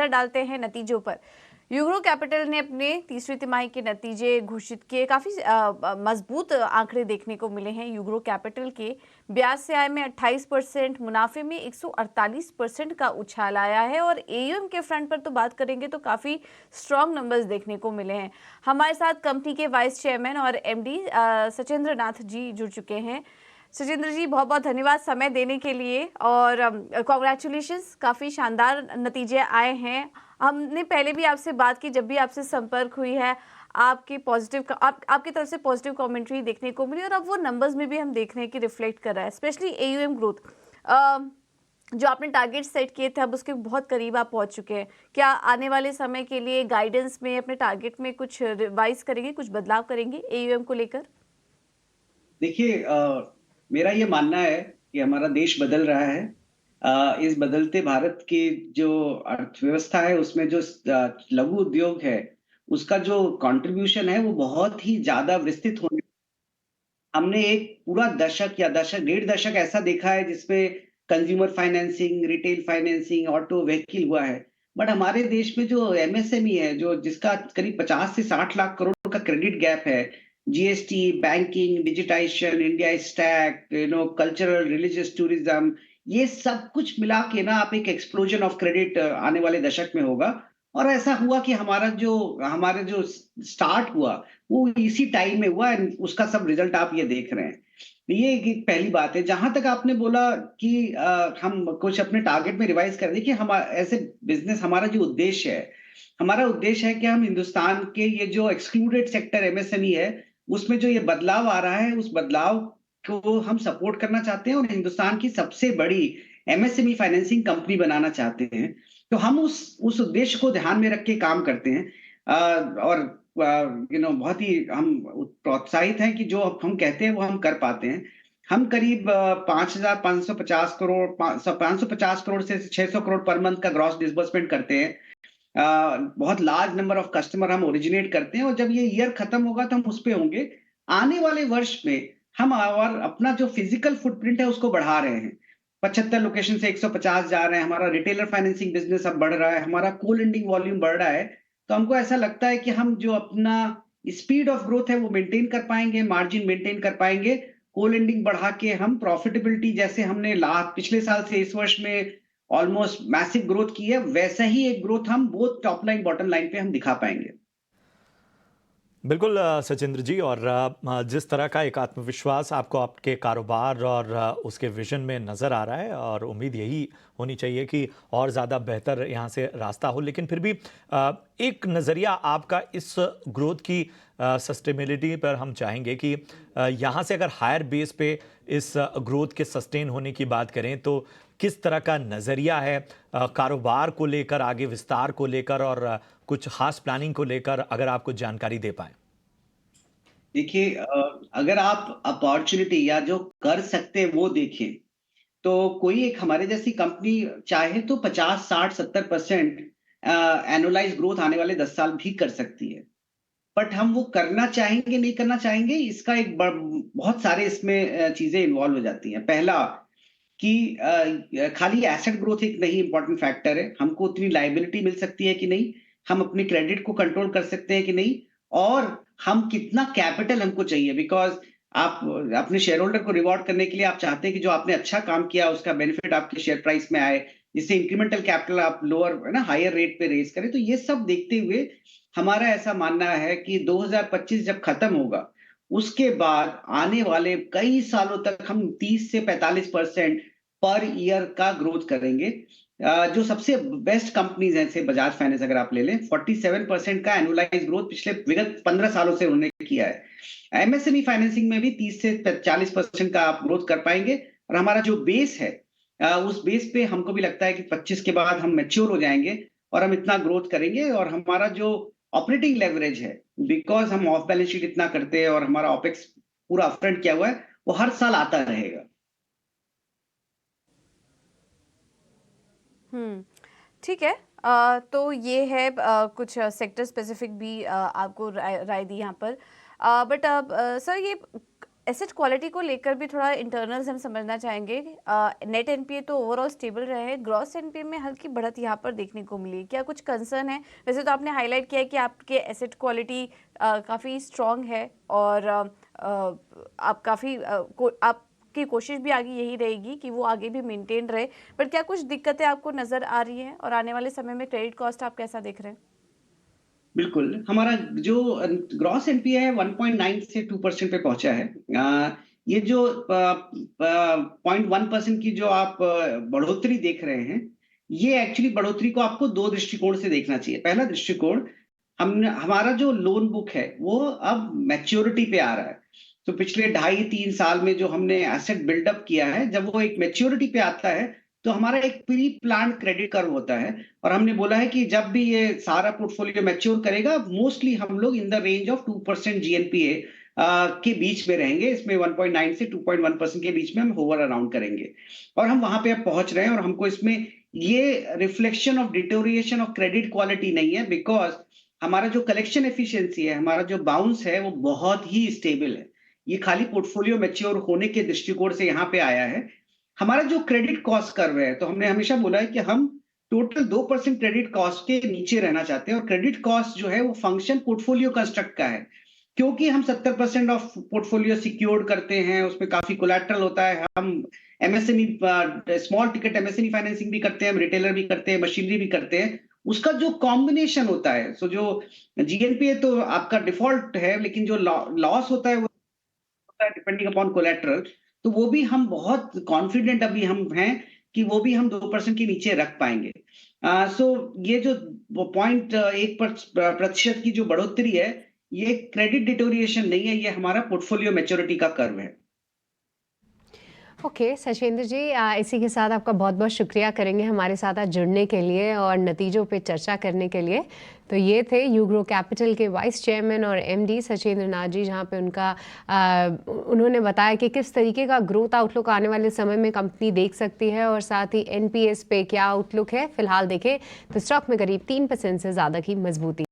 डालते हैं नतीजों पर। यूग्रो कैपिटल ने अपने तीसरी तिमाही के नतीजे घोषित किए। काफी मजबूत आंकड़े देखने को मिले हैं यूग्रो कैपिटल के। ब्याज से आय में 28%, मुनाफे में 148% का उछाल आया है। और एयूएम के फ्रंट पर तो बात करेंगे तो काफी स्ट्रॉन्ग नंबर्स देखने को मिले हैं। हमारे साथ कंपनी के वाइस चेयरमैन और एमडी सचिंद्र नाथ जी जुड़ चुके हैं। सचिंद्र जी, बहुत बहुत धन्यवाद समय देने के लिए और कॉन्ग्रेचुलेशंस, काफ़ी शानदार नतीजे आए हैं। हमने पहले भी आपसे बात की, जब भी आपसे संपर्क हुई है आपकी आपकी तरफ से पॉजिटिव कमेंट्री देखने को मिली और अब वो नंबर्स में भी हम देख रहे हैं कि रिफ्लेक्ट कर रहा है, स्पेशली एयूएम ग्रोथ। जो आपने टारगेट सेट किए थे अब उसके बहुत करीब आप पहुंच चुके हैं। क्या आने वाले समय के लिए गाइडेंस में अपने टारगेट में कुछ रिवाइज करेंगे, कुछ बदलाव करेंगे एयूएम को लेकर? देखिए, मेरा ये मानना है कि हमारा देश बदल रहा है। इस बदलते भारत की जो अर्थव्यवस्था है उसमें जो लघु उद्योग है उसका जो कंट्रीब्यूशन है वो बहुत ही ज्यादा विस्तृत होने। हमने एक पूरा दशक या दशक डेढ़ दशक ऐसा देखा है जिसमें consumer financing, retail financing, auto vehicle हुआ है। बट हमारे देश में जो एमएसएमई है, जो जिसका करीब 50 से 60 लाख करोड़ का क्रेडिट गैप है, GST, banking, digitisation, India stack, cultural, religious tourism, ये सब कुछ मिला के ना आप एक एक्सप्लोजन ऑफ क्रेडिट आने वाले दशक में होगा। और ऐसा हुआ कि हमारा जो स्टार्ट हुआ वो इसी टाइम में हुआ एंड उसका सब रिजल्ट आप ये देख रहे हैं। तो ये एक पहली बात है। जहां तक आपने बोला कि हम कुछ अपने टारगेट में रिवाइज कर, देखिए हम ऐसे बिजनेस, हमारा जो उद्देश्य है, हमारा उद्देश्य है कि हम हिंदुस्तान के ये जो एक्सक्लूडेड सेक्टर एमएसएमई है उसमें जो ये बदलाव आ रहा है उस बदलाव को हम सपोर्ट करना चाहते हैं और हिंदुस्तान की सबसे बड़ी एमएसएमई फाइनेंसिंग कंपनी बनाना चाहते हैं। तो हम उस उद्देश्य को ध्यान में रख के काम करते हैं। और बहुत ही हम प्रोत्साहित हैं कि जो हम कहते हैं वो हम कर पाते हैं। हम करीब 5,550 करोड़, 550 करोड़ से 600 करोड़ पर मंथ का ग्रॉस डिसबर्समेंट करते हैं। बहुत लार्ज नंबर ऑफ कस्टमर हम ओरिजिनेट करते हैं और जब ये ईयर खत्म होगा तो हम उस पे होंगे। आने वाले वर्ष में हम और अपना जो फिजिकल फुटप्रिंट है उसको बढ़ा रहे हैं। 75 लोकेशन से 150 जा रहे हैं। हमारा रिटेलर फाइनेंसिंग बिजनेस अब बढ़ रहा है, हमारा को लेंडिंग वॉल्यूम बढ़ रहा है। तो हमको ऐसा लगता है कि हम जो अपना स्पीड ऑफ ग्रोथ है वो मेंटेन कर पाएंगे, मार्जिन मेंटेन कर पाएंगे। को लेंडिंग बढ़ा के हम प्रॉफिटेबिलिटी, जैसे हमने लास्ट पिछले साल से इस वर्ष में ऑलमोस्ट मैसिव ग्रोथ की है, वैसा ही एक ग्रोथ हम both top line bottom line पे हम दिखा पाएंगे। बिल्कुल सचिंद्र जी, और जिस तरह का एक आत्मविश्वास आपको आपके कारोबार और उसके विजन में नज़र आ रहा है, और उम्मीद यही होनी चाहिए कि और ज़्यादा बेहतर यहाँ से रास्ता हो। लेकिन फिर भी एक नज़रिया आपका इस ग्रोथ की सस्टेनेबिलिटी पर हम चाहेंगे कि यहाँ से अगर हायर बेस पे इस ग्रोथ के सस्टेन होने की बात करें तो किस तरह का नज़रिया है कारोबार को लेकर, आगे विस्तार को लेकर और कुछ खास प्लानिंग को लेकर, अगर आप कुछ जानकारी दे पाएं? देखिए, अगर आप अपॉर्चुनिटी या जो कर सकते हैं वो देखें तो कोई एक हमारे जैसी कंपनी चाहे तो 50, 60, 70% एनुअलाइज ग्रोथ आने वाले 10 साल भी कर सकती है। बट हम वो करना चाहेंगे नहीं करना चाहेंगे, इसका बहुत सारे इसमें चीजें इन्वॉल्व हो जाती हैं। पहला कि खाली एसेट ग्रोथ एक नहीं इंपॉर्टेंट फैक्टर है, हमको उतनी लाइबिलिटी मिल सकती है कि नहीं, हम अपने क्रेडिट को कंट्रोल कर सकते हैं कि नहीं, और हम कितना कैपिटल हमको चाहिए। बिकॉज आप अपने शेयर होल्डर को रिवॉर्ड करने के लिए आप चाहते हैं कि जो आपने अच्छा काम किया उसका बेनिफिट आपके शेयर प्राइस में आए, जिससे इंक्रीमेंटल कैपिटल आप लोअर है ना हायर रेट पे रेज करें। तो ये सब देखते हुए हमारा ऐसा मानना है कि 2025 जब खत्म होगा उसके बाद आने वाले कई सालों तक हम 30 से 45% पर ईयर का ग्रोथ करेंगे। जो सबसे बेस्ट कंपनीज हैं, जैसे बजाज फाइनेंस अगर आप ले लें, 47% का एनुअलाइज ग्रोथ पिछले विगत 15 सालों से उन्होंने किया है। एमएसएमई फाइनेंसिंग में भी 30 से 40% का आप ग्रोथ कर पाएंगे। और हमारा जो बेस है, उस बेस पे हमको भी लगता है कि 25 के बाद हम मैच्योर हो जाएंगे और हम इतना ग्रोथ करेंगे। और हमारा जो ऑपरेटिंग लेवरेज है, बिकॉज हम ऑफ बैलेंस शीट इतना करते हैं और हमारा ऑपेक्स पूरा अपफ्रंट किया हुआ है, वो हर साल आता रहेगा। ठीक है। तो ये है कुछ सेक्टर स्पेसिफिक भी आपको राय दी यहाँ पर। बट सर, ये एसेट क्वालिटी को लेकर भी थोड़ा इंटरनल्स हम समझना चाहेंगे। नेट एनपीए तो ओवरऑल स्टेबल रहे हैं, ग्रॉस एनपीए में हल्की बढ़त यहाँ पर देखने को मिली। क्या कुछ कंसर्न है? वैसे तो आपने हाईलाइट किया है कि आपके एसेट क्वालिटी काफ़ी स्ट्रॉन्ग है और आप काफ़ी आपकी कोशिश भी आगे यही रहेगी कि वो आगे भी मेंटेन रहे, पर क्या कुछ दिक्कतें आपको नज़र आ रही हैं और आने वाले समय में क्रेडिट कॉस्ट आप कैसा देख रहे हैं? बिल्कुल, हमारा जो ग्रॉस एनपीए है 1.9 से 2% पे पहुंचा है। ये जो 0.1% की जो आप बढ़ोतरी देख रहे हैं, ये एक्चुअली बढ़ोतरी को आपको दो दृष्टिकोण से देखना चाहिए। पहला दृष्टिकोण, हमारा जो लोन बुक है वो अब मैच्योरिटी पे आ रहा है। तो पिछले 2.5-3 साल में जो हमने एसेट बिल्डअप किया है, जब वो एक मैच्योरिटी पे आता है तो हमारा एक प्री प्लान क्रेडिट कर्व होता है और हमने बोला है कि जब भी ये सारा पोर्टफोलियो मैच्योर करेगा, मोस्टली हम लोग in the range of 2% GNPA के बीच में रहेंगे। इसमें 1.9 से 2.1% के बीच में हम होवर अराउंड करेंगे और हम वहां पे अब पहुंच रहे हैं। और हमको इसमें ये reflection of deterioration of credit quality नहीं है, बिकॉज हमारा जो कलेक्शन एफिशिएंसी है, हमारा जो बाउंस है, वो बहुत ही स्टेबल है। ये खाली पोर्टफोलियो मैच्योर होने के दृष्टिकोण से यहाँ पे आया है। हमारा जो क्रेडिट कॉस्ट कर्व है, तो हमने हमेशा बोला है कि हम टोटल 2% क्रेडिट कॉस्ट के नीचे रहना चाहते हैं और क्रेडिट कॉस्ट जो है वो फंक्शन पोर्टफोलियो कंस्ट्रक्ट का है, क्योंकि हम 70% ऑफ पोर्टफोलियो सिक्योर्ड करते हैं, उसमें काफी कोलैटरल होता है। हम MSME small ticket MSME financing भी करते हैं, हम रिटेलर भी करते हैं, मशीनरी भी करते हैं। उसका जो कॉम्बिनेशन होता है, सो जो जीएनपीए तो आपका डिफॉल्ट है, लेकिन जो लॉस होता है वो डिपेंडिंग अपॉन कोलैटरल, तो वो भी हम बहुत कॉन्फिडेंट अभी हम हैं कि वो भी हम 2% के नीचे रख पाएंगे। सो ये जो 0.1% की जो बढ़ोतरी है, ये क्रेडिट डिटोरिएशन नहीं है, ये हमारा पोर्टफोलियो मैच्योरिटी का कर्व है। ओके सचिंद्र जी, इसी के साथ आपका बहुत बहुत शुक्रिया करेंगे हमारे साथ आज जुड़ने के लिए और नतीजों पे चर्चा करने के लिए। तो ये थे यूग्रो कैपिटल के वाइस चेयरमैन और एमडी सचिंद्र नाथ जी, जहाँ पे उन्होंने बताया कि किस तरीके का ग्रोथ आउटलुक आने वाले समय में कंपनी देख सकती है और साथ ही एनपीएस पे क्या आउटलुक है। फिलहाल देखें तो स्टॉक में करीब 3% से ज़्यादा की मजबूती